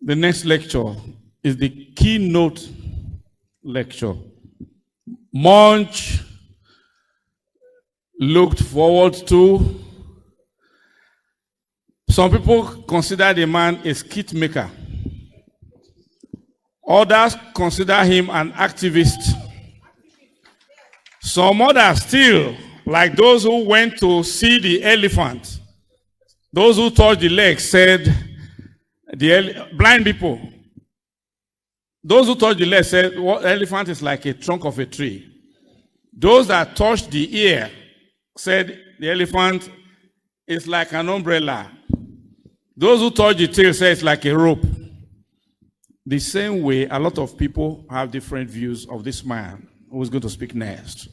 The next lecture is the keynote lecture. Much looked forward to. Some people consider the man a skit maker. Others consider him an activist. Some others still, like those who went to see the elephant, those who touched the leg said, blind people, those who touched the leg said, well, elephant is like a trunk of a tree. Those that touched the ear said the elephant is like an umbrella. Those who touched the tail said it's like a rope. The same way, a lot of people have different views of this man who is going to speak next.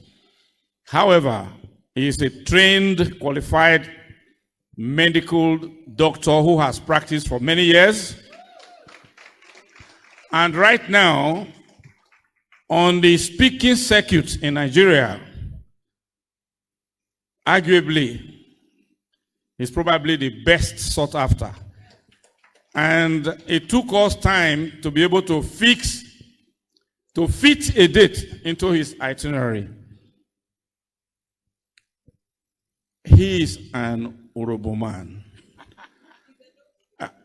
However, he is a trained, qualified medical doctor who has practiced for many years. And right now, on the speaking circuit in Nigeria, arguably, he's probably the best sought after. And it took us time to be able to fit a date into his itinerary. He is an Orobo man.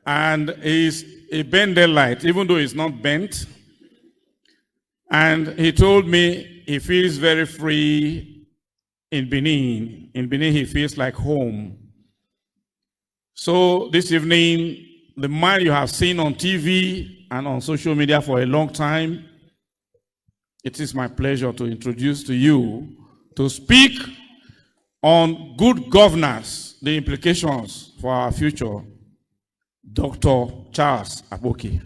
And he's a Bendelite, even though he's not bent. And he told me he feels very free in Benin. In Benin, he feels like home. So this evening, the man you have seen on TV and on social media for a long time, it is my pleasure to introduce to you to speak on good governance, the implications for our future, Dr. Charles Apoki.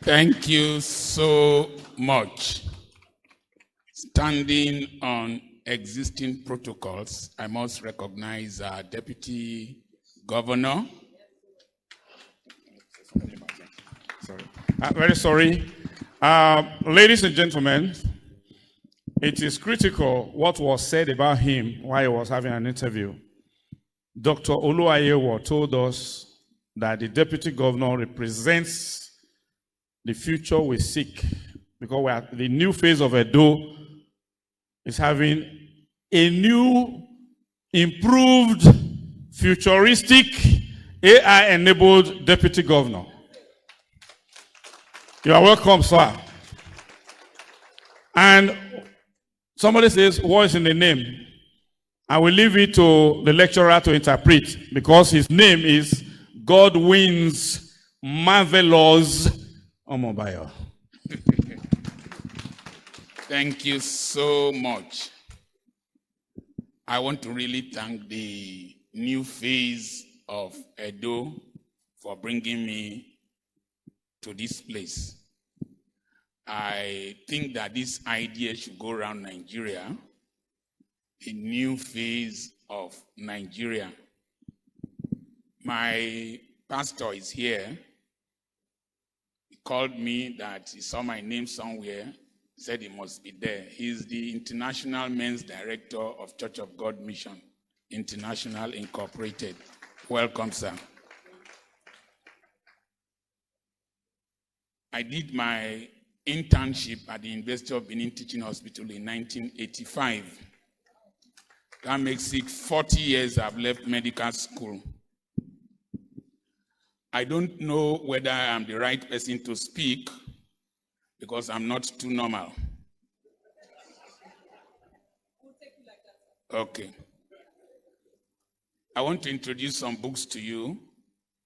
Thank you so much. Standing on existing protocols, I must recognize our Deputy Governor. Very sorry. Ladies and gentlemen, it is critical what was said about him while he was having an interview. Dr. Oluwayewo told us that the Deputy Governor represents the future we seek, because the new phase of Edo is having a new, improved, futuristic, AI-enabled Deputy Governor. You are welcome, sir. And somebody says, what is in the name? I will leave it to the lecturer to interpret, because his name is Godwin's Marvelous Omobayo. Thank you so much. I want to really thank the new phase of Edo for bringing me to this place. I think that this idea should go around Nigeria, a new phase of Nigeria. My pastor is here. He called me that he saw my name somewhere, said he must be there. He's the International Men's Director of Church of God Mission International Incorporated. Welcome, sir. I did my internship at the University of Benin Teaching Hospital in 1985. That makes it 40 years I've left medical school. I don't know whether I'm the right person to speak because I'm not too normal. Okay. I want to introduce some books to you.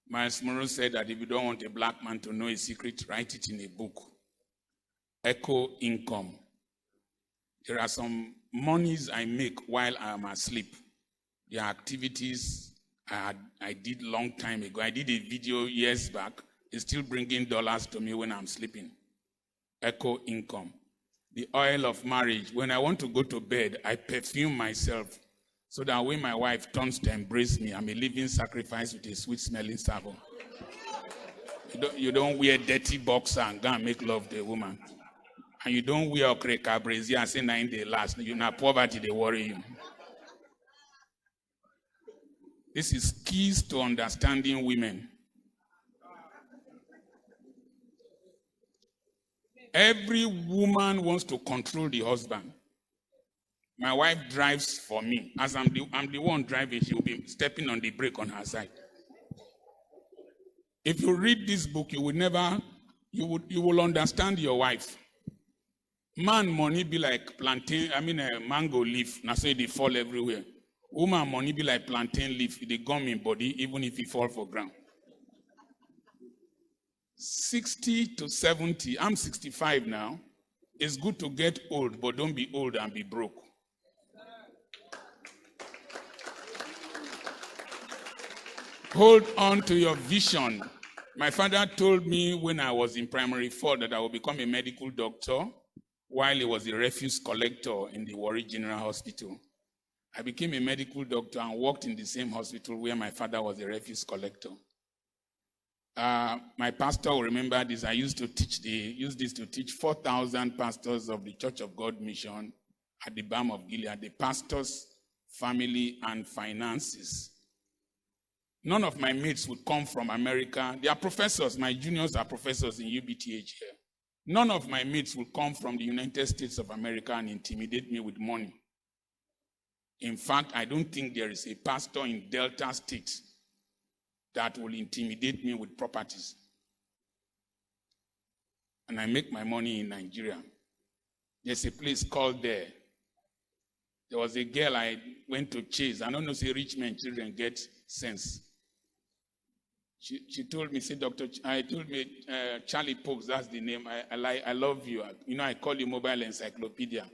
Miles Monroe said that if you don't want a black man to know a secret, write it in a book. Echo Income. There are some monies I make while I'm asleep. There are activities I did long time ago. I did a video years back. It's still bringing dollars to me when I'm sleeping. Echo Income. The oil of marriage. When I want to go to bed, I perfume myself so that when my wife turns to embrace me, I'm a living sacrifice with a sweet-smelling sabo. You don't wear dirty boxer and go and make love to a woman. And you don't wear okreka brazier and say 9 days last. You know, poverty, they worry you. This is keys to understanding women. Every woman wants to control the husband. My wife drives for me. As I'm the one driving, she will be stepping on the brake on her side. If you read this book, you will understand your wife. Man money be like plantain, a mango leaf. Now say they fall everywhere. Woman money be like plantain leaf. They gum in body, even if it fall for ground. 60 to 70, I'm 65 now. It's good to get old, but don't be old and be broke. Hold on to your vision. My father told me when I was in primary 4 that I would become a medical doctor while he was a refuse collector in the Warri General Hospital. I became a medical doctor and worked in the same hospital where my father was a refuse collector. My pastor will remember this. I used this to teach 4,000 pastors of the Church of God mission at the Balm of Gilead, the pastors, family, and finances. None of my mates would come from America. They are professors. My juniors are professors in UBTH here. None of my mates will come from the United States of America and intimidate me with money. In fact, I don't think there is a pastor in Delta State that will intimidate me with properties. And I make my money in Nigeria. There's a place called there. There was a girl I went to chase. I don't know, say rich men children get sense. She told me, say, Charlie Pokes, that's the name. I love you. I call you mobile encyclopedia.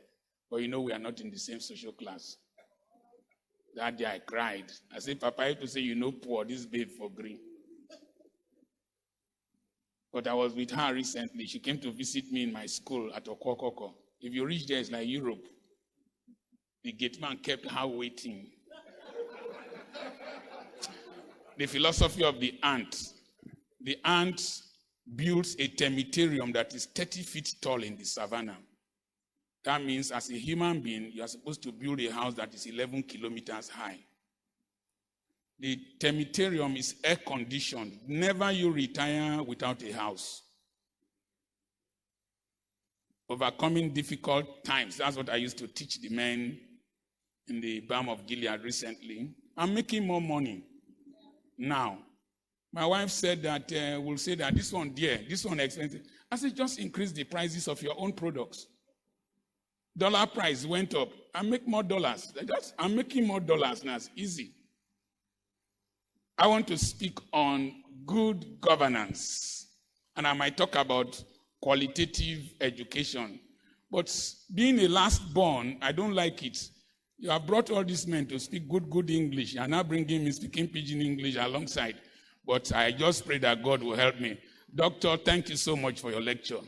But we are not in the same social class. That day I cried. I said, Papa, I have to say, poor, this babe for green. But I was with her recently. She came to visit me in my school at Okokoko. If you reach there, it's like Europe. The gate man kept her waiting. The philosophy of the ant. The ant builds a termitarium that is 30 feet tall in the savannah. That means as a human being, you are supposed to build a house that is 11 kilometers high. The termitarium is air conditioned. Never you retire without a house. Overcoming difficult times. That's what I used to teach the men in the Balm of Gilead recently. I'm making more money now. My wife said that, will say that this one dear, this one expensive. I said, just increase the prices of your own products. Dollar price went up. I make more dollars. I'm making more dollars now. It's easy. I want to speak on good governance. And I might talk about qualitative education. But being a last born, I don't like it. You have brought all these men to speak good English. You are now bringing me speaking pidgin English alongside. But I just pray that God will help me. Doctor, thank you so much for your lecture.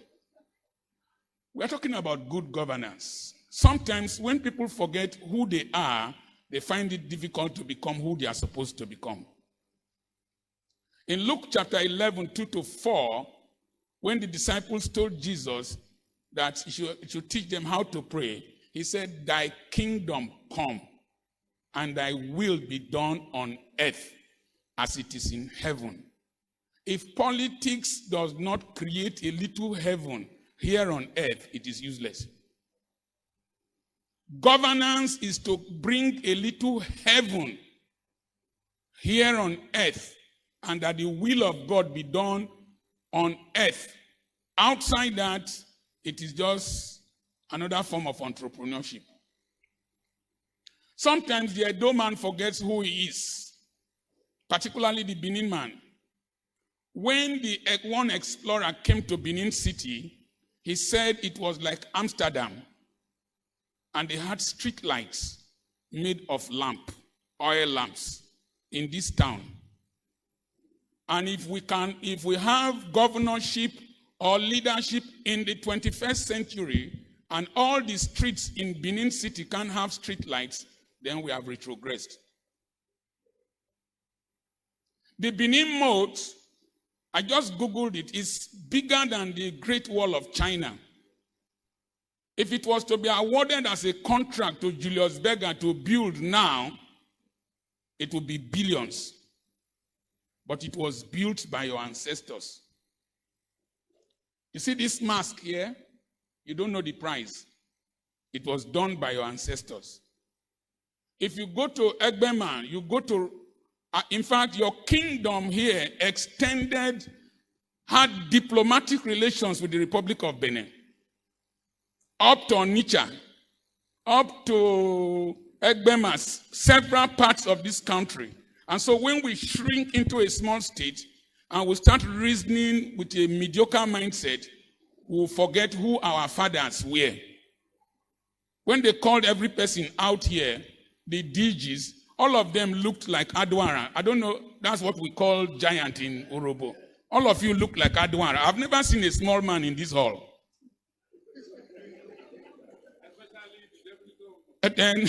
We're talking about good governance. Sometimes when people forget who they are, they find it difficult to become who they are supposed to become. In Luke chapter 11, 2-4, when the disciples told Jesus that he should teach them how to pray, he said, thy kingdom come and thy will be done on earth as it is in heaven. If politics does not create a little heaven here on earth, it is useless. Governance is to bring a little heaven here on earth and that the will of God be done on earth. Outside that, it is just another form of entrepreneurship. Sometimes the Edo man forgets who he is, particularly the Benin man. When the one explorer came to Benin City, he said it was like Amsterdam, and they had street lights made of oil lamps in this town. And if we have governorship or leadership in the 21st century, and all the streets in Benin City can't have street lights, then we have retrogressed. The Benin moat, I just Googled it, is bigger than the Great Wall of China. If it was to be awarded as a contract to Julius Berger to build now, it will be billions. But it was built by your ancestors. You see this mask here? You don't know the price. It was done by your ancestors. If you go to Egbema, you go to, in fact, your kingdom here had diplomatic relations with the Republic of Benin. Up to Onitsha, up to Egbema, several parts of this country. And so when we shrink into a small state and we start reasoning with a mediocre mindset, we'll forget who our fathers were. When they called every person out here, the DGs, all of them looked like Adwara. I don't know, that's what we call giant in Urobo. All of you look like Adwara. I've never seen a small man in this hall. And then,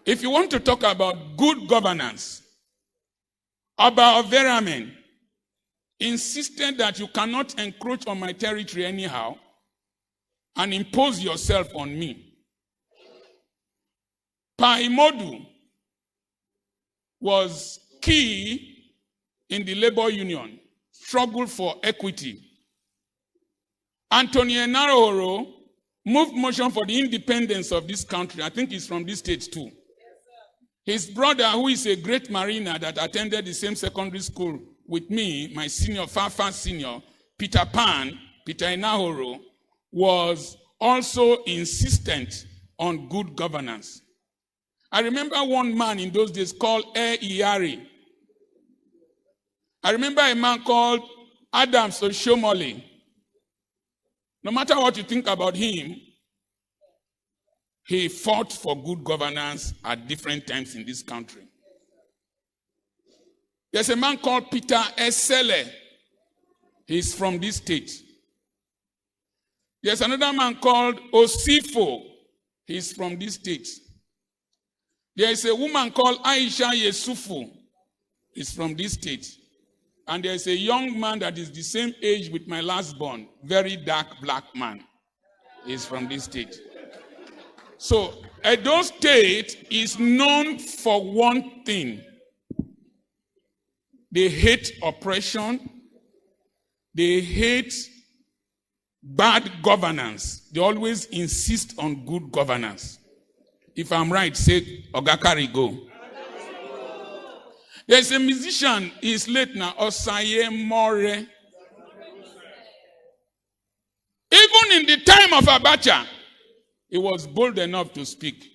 if you want to talk about good governance, Oba Overamen insisted that you cannot encroach on my territory anyhow and impose yourself on me. Paimodu was key in the labor union, struggle for equity. Anthony Enaroro moved motion for the independence of this country. I think he's from this state too. His brother, who is a great mariner that attended the same secondary school with me, my senior, far senior, Peter Enahoro, was also insistent on good governance. I remember one man in those days called Iyari. I remember a man called Adams Oshomole. No matter what you think about him, he fought for good governance at different times in this country. There's a man called Peter Esele. He's from this state. There's another man called Osifo. He's from this state. There is a woman called Aisha Yesufu. He's from this state. And there is a young man that is the same age with my last born, very dark black man. He's from this state. So, Edo State is known for one thing. They hate oppression. They hate bad governance. They always insist on good governance. If I'm right, say, Ogakari go. There's a musician, he's late now, Osaye More. Even in the time of Abacha, he was bold enough to speak.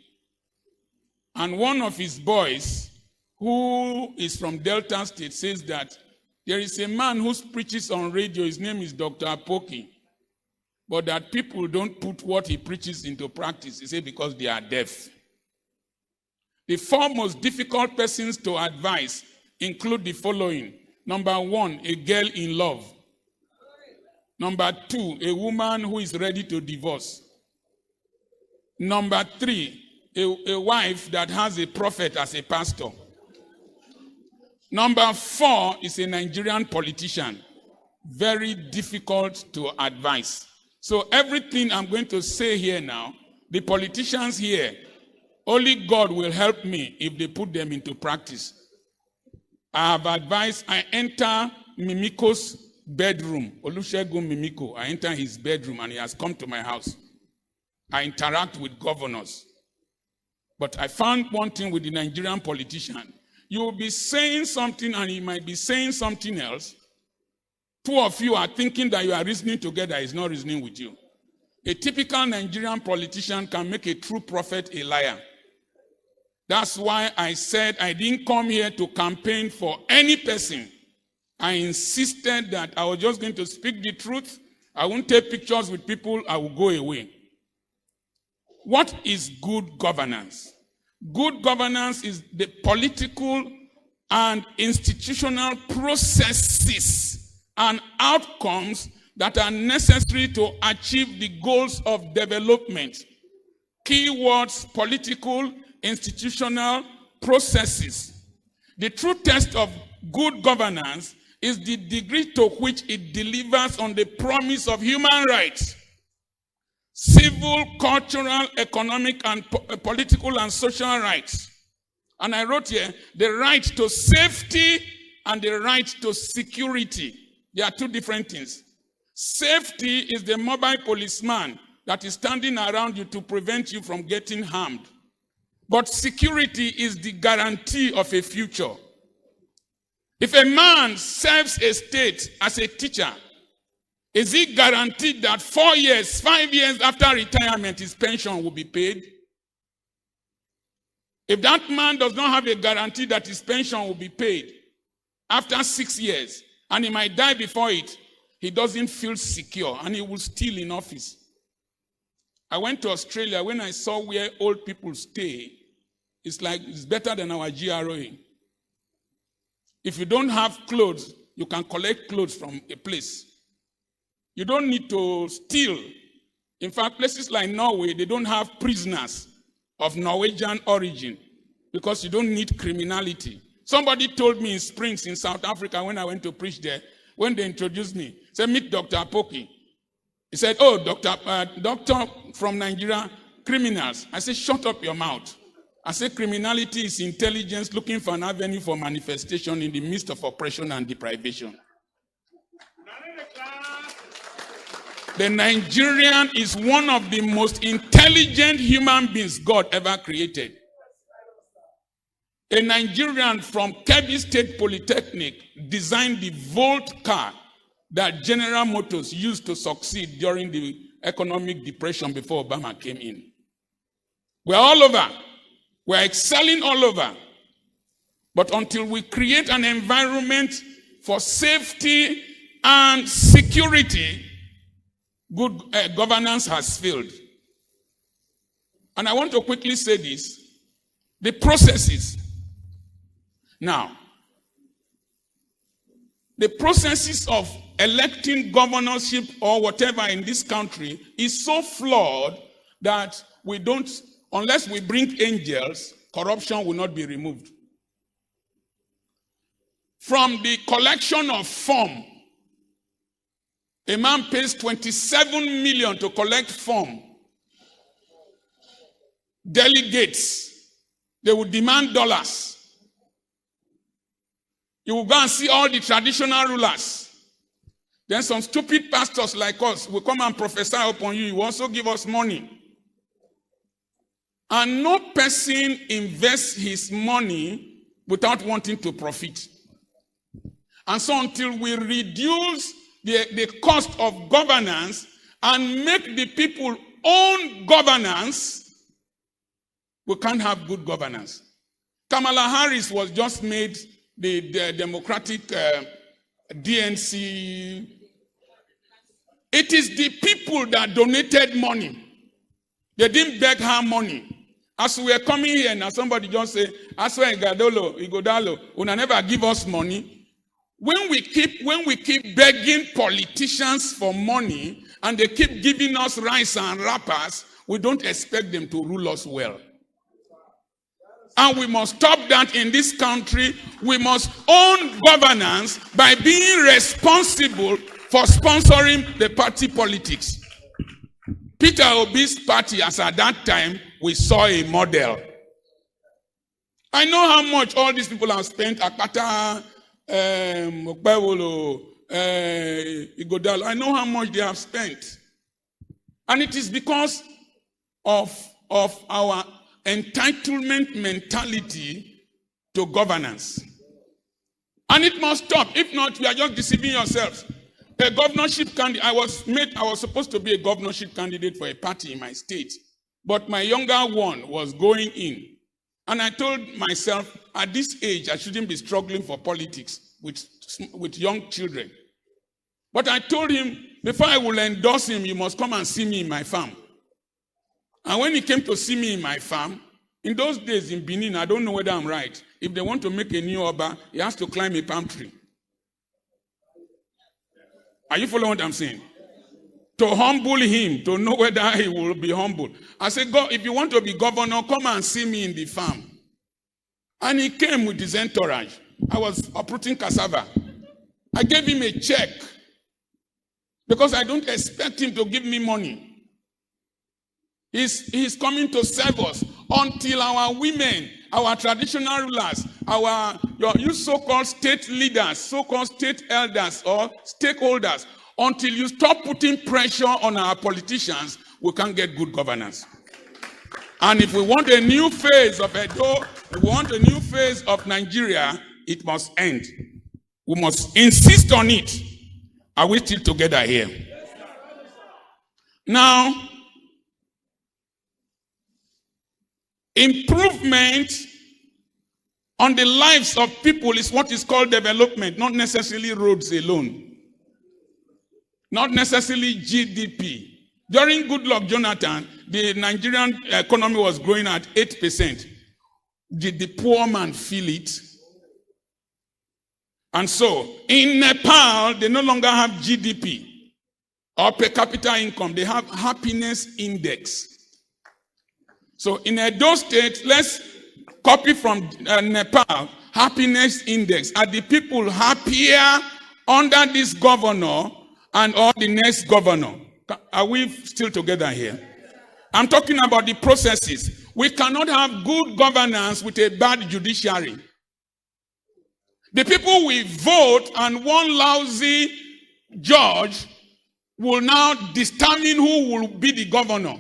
And one of his boys, who is from Delta State, says that there is a man who preaches on radio, his name is Dr. Apoki, but that people don't put what he preaches into practice. He says because they are deaf. The four most difficult persons to advise include the following. Number one, a girl in love. Number two, a woman who is ready to divorce. Number three, a wife that has a prophet as a pastor. Number four is a Nigerian politician. Very difficult to advise. So everything I'm going to say here now, the politicians here, only God will help me if they put them into practice. I have advised, I enter Mimiko's bedroom, Olusegun Mimiko. I enter his bedroom and he has come to my house. I interact with governors. But I found one thing with the Nigerian politician. You will be saying something and he might be saying something else. Two of you are thinking that you are reasoning together. He's not reasoning with you. A typical Nigerian politician can make a true prophet a liar. That's why I said I didn't come here to campaign for any person. I insisted that I was just going to speak the truth. I won't take pictures with people. I will go away. What is good governance? Good governance is the political and institutional processes and outcomes that are necessary to achieve the goals of development. Keywords: political, institutional processes. The true test of good governance is the degree to which it delivers on the promise of human rights, civil, cultural, economic, and political and social rights, And I wrote here, the right to safety and the right to security. They are two different things. Safety is the mobile policeman that is standing around you to prevent you from getting harmed. But security is the guarantee of a future. If a man serves a state as a teacher, is he guaranteed that 4 years, 5 years after retirement, his pension will be paid? If that man does not have a guarantee that his pension will be paid after 6 years, and he might die before it, he doesn't feel secure, and he will steal in office. I went to Australia. When I saw where old people stay, it's like it's better than our GRA. If you don't have clothes, you can collect clothes from a place. You don't need to steal. In fact, places like Norway, they don't have prisoners of Norwegian origin because you don't need criminality. Somebody told me in Springs in South Africa when I went to preach there, when they introduced me, said, meet Dr. Apoki. He said, oh, doctor from Nigeria, criminals. I said, shut up your mouth. I said, criminality is intelligence looking for an avenue for manifestation in the midst of oppression and deprivation. The Nigerian is one of the most intelligent human beings God ever created. A Nigerian from Kebbi State Polytechnic designed the Volt car that General Motors used to succeed during the economic depression before Obama came in. We're all over. We're excelling all over. But until we create an environment for safety and security, good governance has failed. And I want to quickly say this. The processes. Now, the processes of electing governorship or whatever in this country is so flawed that we don't, unless we bring angels, corruption will not be removed. From the collection of form, a man pays 27 million to collect form. Delegates, they will demand dollars. You will go and see all the traditional rulers. Then some stupid pastors like us will come and prophesy upon you. You also give us money. And no person invests his money without wanting to profit. And so until we reduce the cost of governance and make the people own governance, we can't have good governance. Kamala Harris was just made the Democratic DNC. It is the people that donated money. They didn't beg her money. As we are coming here now, somebody just say, "Aswa Igodalo, una never give us money." When we keep begging politicians for money and they keep giving us rice and wrappers, we don't expect them to rule us well. And we must stop that in this country. We must own governance by being responsible for sponsoring the party politics. Peter Obi's party, as at that time, we saw a model. I know how much all these people have spent. Akpata, Igodalo. I know how much they have spent. And it is because of our entitlement mentality to governance. And it must stop. If not, we are just deceiving yourselves. A governorship candidate, I was supposed to be a governorship candidate for a party in my state. But my younger one was going in. And I told myself, at this age, I shouldn't be struggling for politics with young children. But I told him, before I will endorse him, you must come and see me in my farm. And when he came to see me in my farm, in those days in Benin, I don't know whether I'm right. If they want to make a new Oba, he has to climb a palm tree. Are you following what I'm saying? To humble him, to know whether he will be humble. I said, God, if you want to be governor, come and see me in the farm. And he came with his entourage. I was uprooting cassava. I gave him a check because I don't expect him to give me money. He's coming to serve us until our women our traditional rulers, you so-called state leaders, so-called state elders or stakeholders, until you stop putting pressure on our politicians, we can't get good governance. And if we want a new phase of Edo, if we want a new phase of Nigeria, it must end. We must insist on it. Are we still together here? Now, improvement on the lives of people is what is called development, not necessarily roads alone. Not necessarily GDP. During Goodluck Jonathan, the Nigerian economy was growing at 8%. Did the poor man feel it? And so, in Nepal, they no longer have GDP or per capita income. They have happiness index. So, in Edo State, let's copy from Nepal, happiness index. Are the people happier under this governor and or the next governor? Are we still together here? I'm talking about the processes. We cannot have good governance with a bad judiciary. The people we vote and one lousy judge will now determine who will be the governor.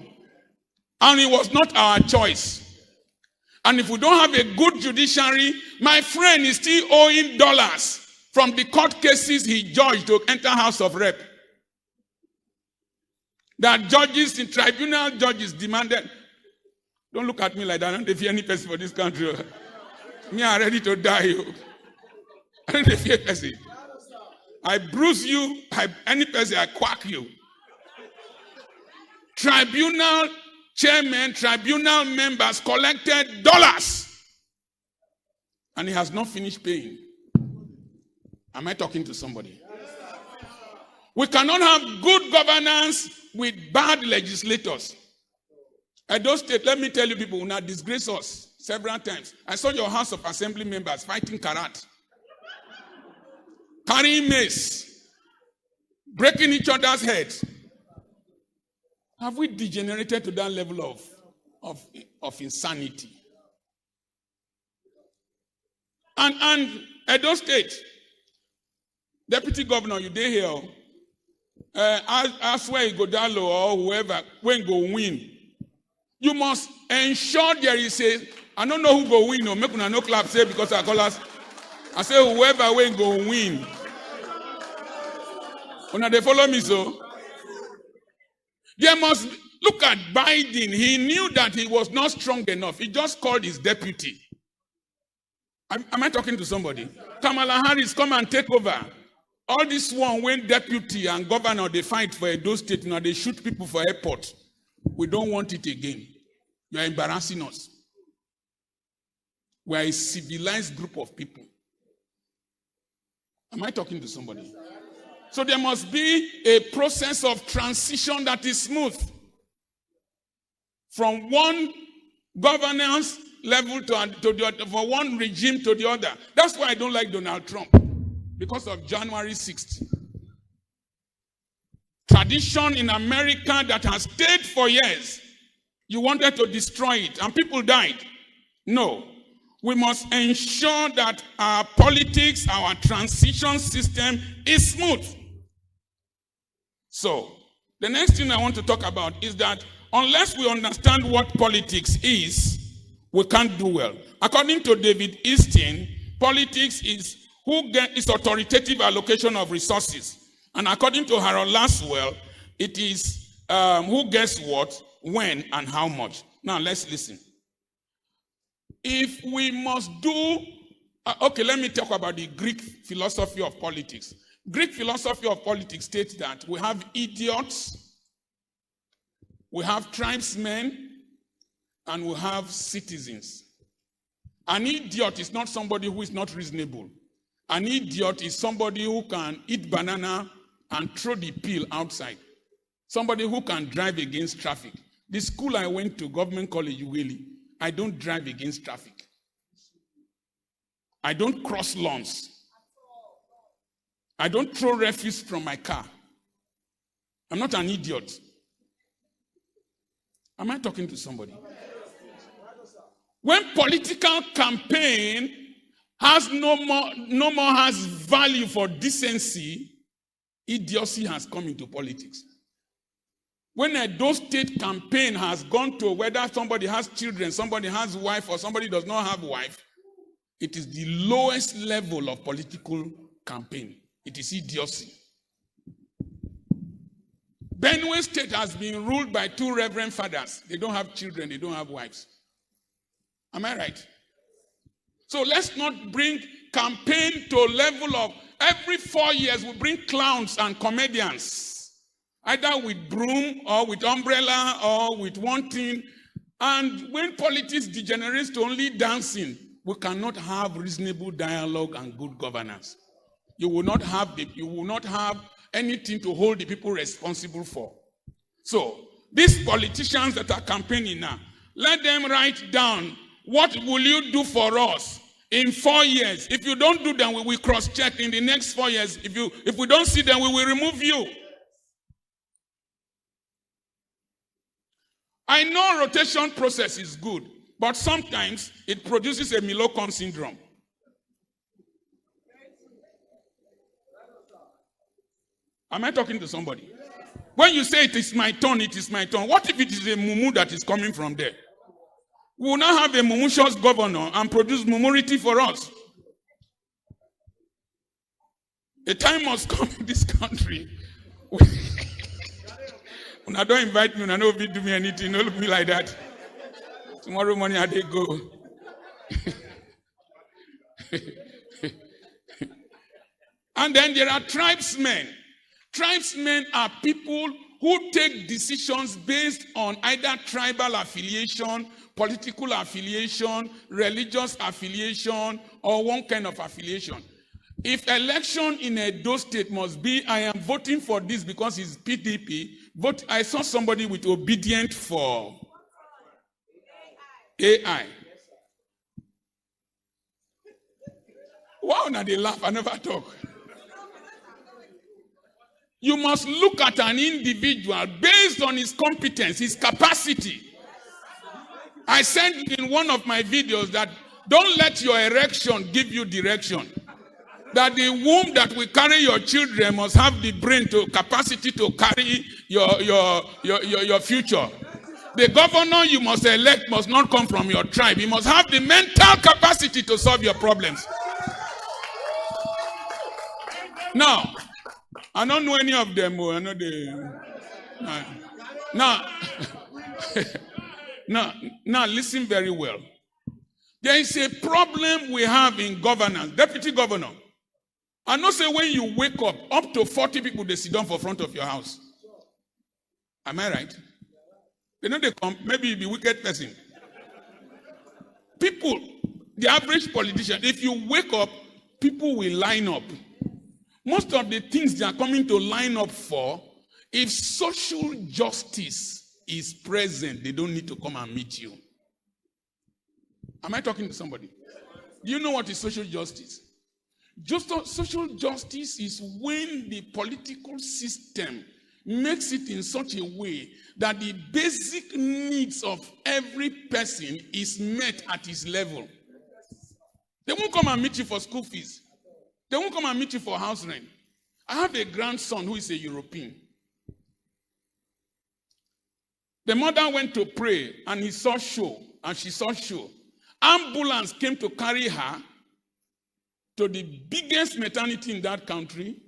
And it was not our choice. And if we don't have a good judiciary, my friend is still owing dollars from the court cases he judged to enter House of Rep. That judges, in tribunal judges demanded, don't look at me like that, I don't fear any person for this country. Me, I'm ready to die. I don't fear person. I bruise you, any person, I quack you. Tribunal chairman, tribunal members collected dollars. And he has not finished paying. Am I talking to somebody? We cannot have good governance with bad legislators. Edo State, let me tell you people, will not disgrace us several times. I saw your House of Assembly members fighting karat, carrying mace, breaking each other's heads. Have we degenerated to that level of insanity? And Edo State, Deputy Governor, you dey here. I swear you go down low or whoever, when go win. You must ensure there is I don't know who go win, or make una no clap say because I call us. I say whoever when go win. Una they follow me so. There must look at Biden. He knew that he was not strong enough. He just called his deputy. Am I talking to somebody? Kamala Harris, come and take over. All this one when deputy and governor they fight for Edo State, now they shoot people for airport. We don't want it again. You are embarrassing us. We are a civilized group of people. Am I talking to somebody? So there must be a process of transition that is smooth. From one governance level to the other, from one regime to the other. That's why I don't like Donald Trump. Because of January 6th. Tradition in America that has stayed for years. You wanted to destroy it and people died. No. We must ensure that our politics, our transition system is smooth. So, the next thing I want to talk about is that unless we understand what politics is, we can't do well. According to David Easton, politics is authoritative allocation of resources. And according to Harold Laswell, it is who gets what, when, and how much. Now, let's listen. If we must do... okay, let me talk about the Greek philosophy of politics. Greek philosophy of politics states that we have idiots, we have tribesmen, and we have citizens. An idiot is not somebody who is not reasonable. An idiot is somebody who can eat banana and throw the peel outside. Somebody who can drive against traffic. The school I went to, Government College, Uweli, I don't drive against traffic. I don't cross lawns. I don't throw refuse from my car. I'm not an idiot. Am I talking to somebody? When political campaign has no more has value for decency, idiocy has come into politics. When a Edo State campaign has gone to whether somebody has children, somebody has wife, or somebody does not have wife, it is the lowest level of political campaign. It is idiocy. Benue State has been ruled by 2 reverend fathers. They don't have children, they don't have wives. Am I right? So let's not bring campaign to a level of every 4 years we bring clowns and comedians, either with broom or with umbrella or with one thing. And when politics degenerates to only dancing, we cannot have reasonable dialogue and good governance. You will not have anything to hold the people responsible for. So these politicians that are campaigning now, let them write down, what will you do for us in 4 years? If you don't do them, we will cross-check in the next 4 years. If we don't see them, we will remove you. I know rotation process is good, but sometimes it produces a Milocon syndrome. Am I talking to somebody? When you say it is my turn, it is my turn. What if it is a mumu that is coming from there? We will now have a mumushous governor and produce mumurity for us. A time must come in this country. When I don't invite me, when I know if you do me anything, don't look me like that. Tomorrow morning I did go. And then there are tribesmen. Tribesmen are people who take decisions based on either tribal affiliation, political affiliation, religious affiliation, or one kind of affiliation. If election in a Edo State must be, I am voting for this because it's PDP, but I saw somebody with obedient for AI. Wow, now they laugh, I never talk. You must look at an individual based on his competence, his capacity. I said in one of my videos that don't let your erection give you direction. That the womb that will carry your children must have the brain to capacity to carry your future. The governor you must elect must not come from your tribe. He must have the mental capacity to solve your problems. Now, I don't know any of them. I know Now, listen very well. There is a problem we have in governance. Deputy governor, I know say when you wake up to 40 people, they sit down for front of your house. Am I right? They know they come, maybe you be wicked person. People, the average politician, if you wake up, people will line up. Most of the things they are coming to line up for, if social justice is present, they don't need to come and meet you. Am I talking to somebody? Do you know what is social justice? Social justice is when the political system makes it in such a way that the basic needs of every person is met at his level. They won't come and meet you for school fees. They won't come and meet you for house rent. I have a grandson who is a European. The mother went to pray and he saw show, and she saw show. Ambulance came to carry her to the biggest maternity in that country,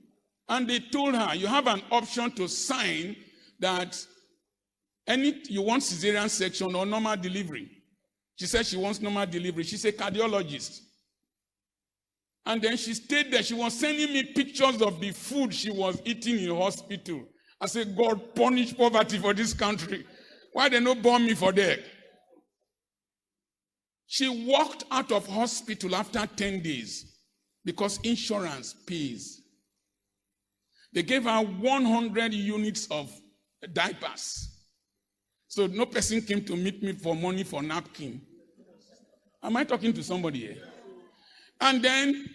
and they told her, you have an option to sign that you want cesarean section or normal delivery. She said she wants normal delivery. She's a cardiologist. And then she stayed there. She was sending me pictures of the food she was eating in hospital. I said, God, punish poverty for this country. Why they not born me for that? She walked out of hospital after 10 days because insurance pays. They gave her 100 units of diapers. So no person came to meet me for money for napkin. Am I talking to somebody here? And then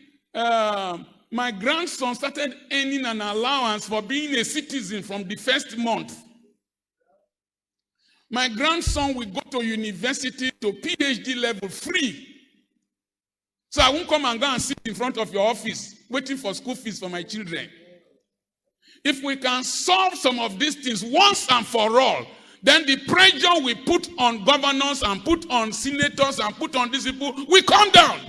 my grandson started earning an allowance for being a citizen from the first month. My grandson will go to university to PhD level free. So I won't come and go and sit in front of your office waiting for school fees for my children. If we can solve some of these things once and for all, then the pressure we put on governors and put on senators and put on these people will come down.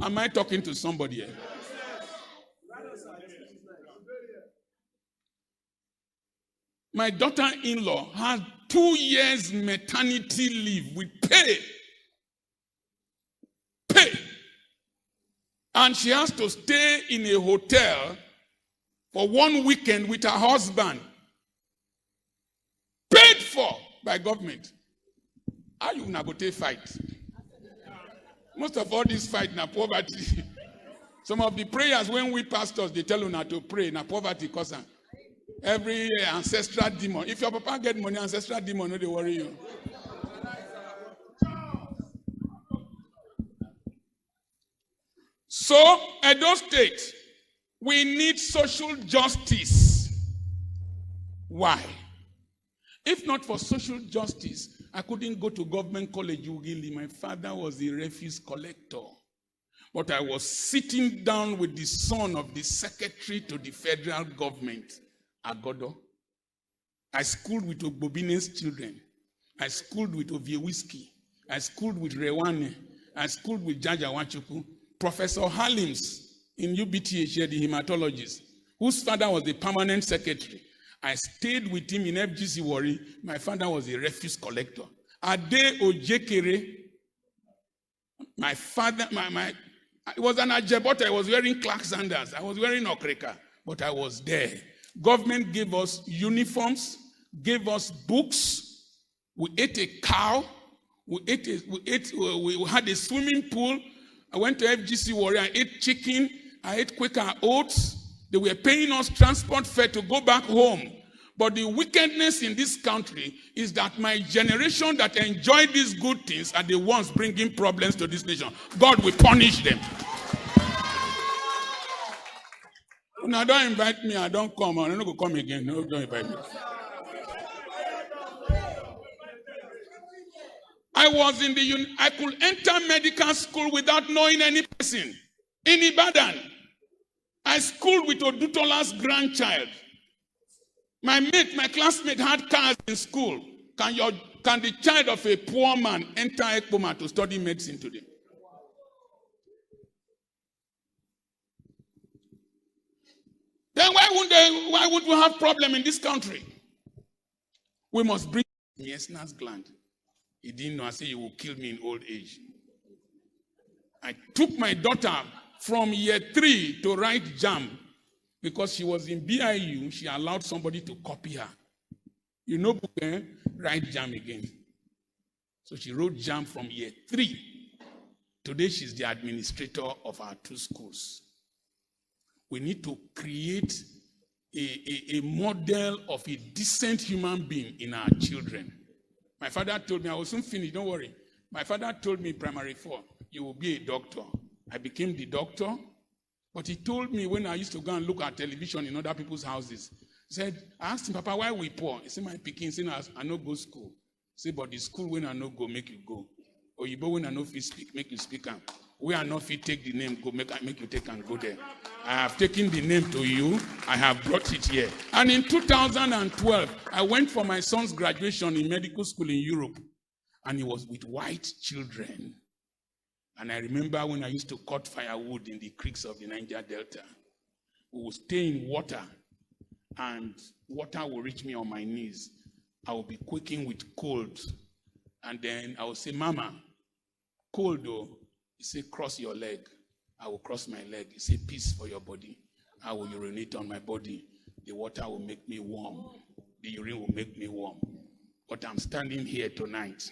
Am I talking to somebody here? My daughter-in-law had 2 years maternity leave with pay. And she has to stay in a hotel for 1 weekend with her husband. Paid for by government. How you not go take fight? Most of all this fight na poverty. Some of the prayers when we pastors, they tell you not to pray, na poverty cause am. Every ancestral demon. If your papa get money, ancestral demon, no, they worry you. So, Edo State, we need social justice. Why? If not for social justice, I couldn't go to government college Ugili. My father was a refuse collector. But I was sitting down with the son of the secretary to the federal government, Agodo. I schooled with Ogbobinen's children. I schooled with Oviewiski. I schooled with Rewane. I schooled with Jaja Wachuku. Professor Halims in UBTH, the hematologist, whose father was the permanent secretary. I stayed with him in FGC Warri. My father was a refuse collector. Ade Ojekere, my father, it was an Ajebota. I was wearing Clark Sanders. I was wearing Okreka, but I was there. Government gave us uniforms, gave us books. We ate a cow. We had a swimming pool. I went to FGC Warrior. I ate chicken. I ate Quaker oats. They were paying us transport fare to go back home. But the wickedness in this country is that my generation that enjoy these good things are the ones bringing problems to this nation. God will punish them. Now don't invite me. I don't come. I'm not going to come again. No, don't invite me. I could enter medical school without knowing any person. In Ibadan, I schooled with Odutola's grandchild. My classmate had cars in school. Can the child of a poor man enter Ekpoma to study medicine today? Then why would we have problem in this country? We must bring Miesna's gland. He didn't know. I said, you will kill me in old age. I took my daughter from year 3 to write JAM because she was in BIU. She allowed somebody to copy her. You know, write JAM again. So she wrote JAM from year 3. Today, she's the administrator of our 2 schools. We need to create a model of a decent human being in our children. My father told me, I will soon finish, don't worry. My father told me in primary 4, you will be a doctor. I became the doctor. But he told me when I used to go and look at television in other people's houses, he said, I asked him, Papa, why we poor? He said, my pikin, say, I no go school. He said, but the school when I no go, make you go. Or you when I no fit speak, make you speak. We are not fit take the name, go make you take and go there. I have taken the name to you. I have brought it here. And in 2012, I went for my son's graduation in medical school in Europe. And he was with white children. And I remember when I used to cut firewood in the creeks of the Niger Delta. We would stay in water. And water will reach me on my knees. I will be quaking with cold. And then I will say, Mama, cold though. He said, cross your leg. I will cross my leg. He said, peace for your body. I will urinate on my body. The water will make me warm. The urine will make me warm. But I'm standing here tonight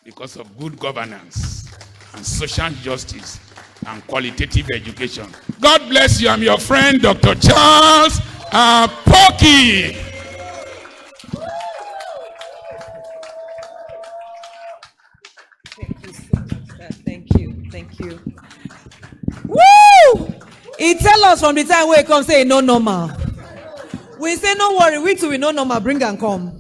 because of good governance and social justice and qualitative education. God bless you. I'm your friend, Dr. Charles Apoki. Thank you so much, sir. Thank you. Woo! He tell us from the time where he comes say no normal. We say, no worry, we too, we know Norma, bring and come.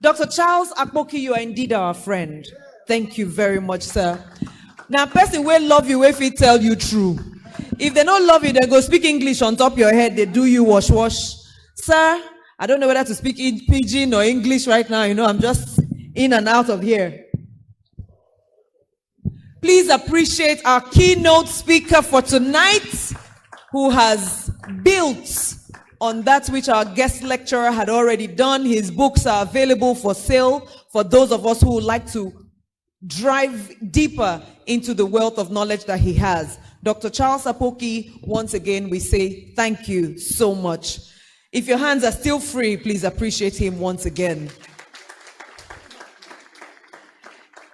Dr. Charles Apoki, you are indeed our friend. Thank you very much, sir. Now, person will love you if he tell you true. If they don't love you, they go speak English on top of your head. They do you wash. Sir, I don't know whether to speak in Pidgin or English right now. You know, I'm just in and out of here. Please appreciate our keynote speaker for tonight, who has built on that which our guest lecturer had already done. His books are available for sale for those of us who would like to drive deeper into the wealth of knowledge that he has. Dr. Charles Apoki, once again, we say thank you so much. If your hands are still free, please appreciate him once again.